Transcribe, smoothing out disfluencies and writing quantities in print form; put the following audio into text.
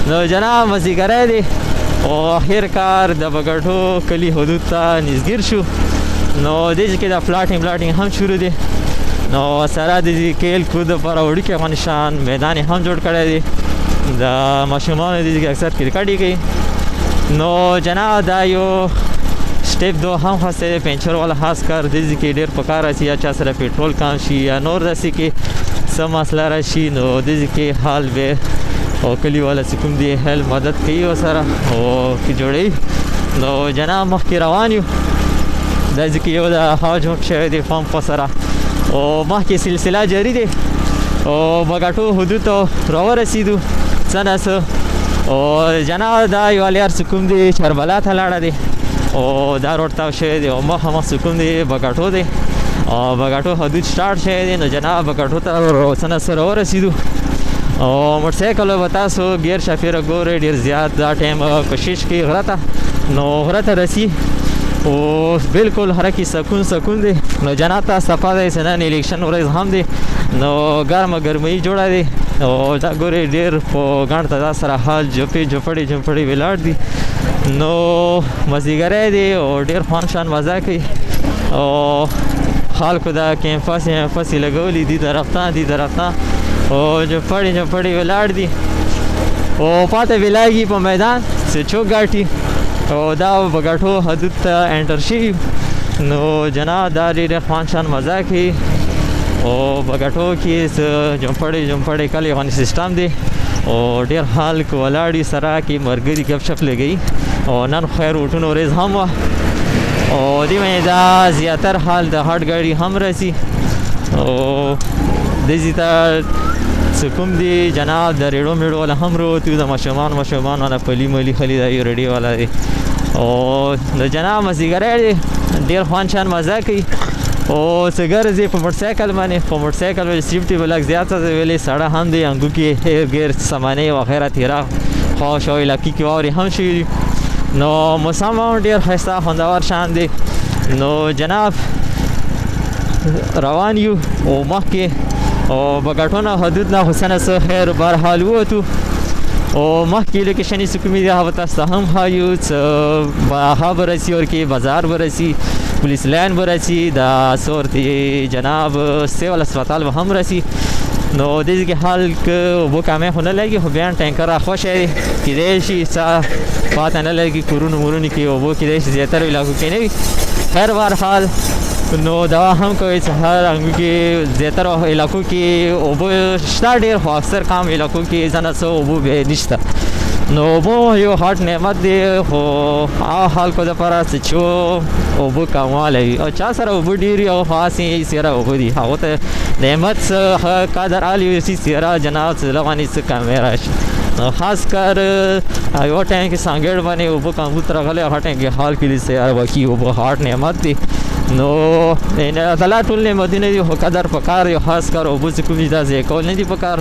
نو جناب مازدیګری دی او آخر کار د بګټو کلي حدود ته نږدې شو. نو دې کې د پلاټینګ هم شروع دی. نو سره د کیل کود لپاره وړوکی افغانستان میدان هم جوړ کړی دی. د ماشومانو دې کې اکثر کرکټ یې کوي. نو جناب دا یو سټیپ دو هم خاصه پنچر والا خاص کار دې کې ډېر پکار راشي یا چا سره پېټرول کم شي یا نور داسې کې څه مسله راشي نو دې کې حال به او کلی والا چې کوم دی هل مدد کوي ورسره او کې جوړوي. نو جناب مخکې روان یو دا ځکه یو د هوا جوړ شوی دی فارم په سره او مخکې سلسله جاري دی او بګټو حدود ته راورسېدو څه نه څه. او جناب دا یو لیار چې کوم دی چربلا ته لاړه دی او دا روډ تاو شوی دی او مخامخ چې کوم دی بګټو دی او بګټو حدود سټارټ شوی دی. نو جناب بګټو ته څه نه څه راورسېدو او موټرسایکل به تاسو ګیر شافیره ګورئ ډېر زیات دا ټایم کوشش کوي غره ته نو غره ته رسي او بالکل هر کې سکون دی. نو جناب ته صفا دی نن الیکشن ورځ هم دی نو ګرمۍ جوړه دی او دا ګورئ ډېر په ګڼ تعداد سره حال جمپړې ولاړ دي. نو مازدیګری دی او ډېر خوان شان مزه کوي او خلکو دا کیمپس یې لګولي دي درختان او جمپړې ولاړ دي او پاته ولاږي په میدان چې چوک ګاټي او دا بګټو حدود ته انټر شي. نو جناب دا ډېر خوان شان مزه کوي او بګټو کې جمپړې کلی غونې سیستم دی او ډېر خلک ولاړ دي سره کې مرګري ګپ شپ لګوي او نن خیر وټونو ورځ هم وه او دې باندې دا زیاتر حال د هاټ ګاډي هم راسي او دې ته څه کوم دی جناب د ریډو میډو والا هم راوتي د ماشومان والا پلي ملي خلي دا یو ریډي والا دی او د جناب مازدیګری دی ډېر خوان شان مزه کوي او څه ګرځي په موټرسایکل باندې سیفټي به لږ زیاته ده ویلې سړه هم دی انګو کې ګیر سامانې وغیره تیرا خواش او علاقې کې واورې هم شوي دي. نو موسم هم ډېر ښایسته خوندور شان دی. نو جناب روان یو او مخکې او بګټونه حدود نه خو څه نه څه خیر بهرحال ووتو او مخکې لوکیشنې چې کومې دي هغه به تاسو ته هم ښایو څه هغه به رسي ورکې بازار به رسي پولیس لین به رسي دا صورت جناب سیول اسپتال به هم رسي. نو دې کې حال که اوبو کمې خو نه لګي خو بیا ټینکر راخوشی دی کیدای شي څه پاته نه لګي کورونو کې اوبو کیدای شي زیاترو علاقو کې نه وي. خیر بهرحال نو دوا هم کوي چې هر انګو کې زیاترو علاقو کې اوبو شته ډېر خو اکثر کم علاقو کې ځنه څه اوبو به نشته. نو اوبو یو هاټ نعمت دی خو هغه خلکو دپاره چې چې اوبو کموالی وي او چا سره اوبه ډېرې او خاصې سیره اوبه دي هغو ته نعمت څه قدر عالي وسي سیره جناب څه لغانې څه کمې راشي. نو خاص کر یو ټایم کې سانګېړ باندې اوبه کمبود راغلی هغه ټایم کې حال کې سیاره باقي اوبه هاټ نعمت دی. نو الله ټول نعمتونه دي خو قدر پکار یو خاص کر اوبه چې کوم دي دا ضایع کول نه دي پکار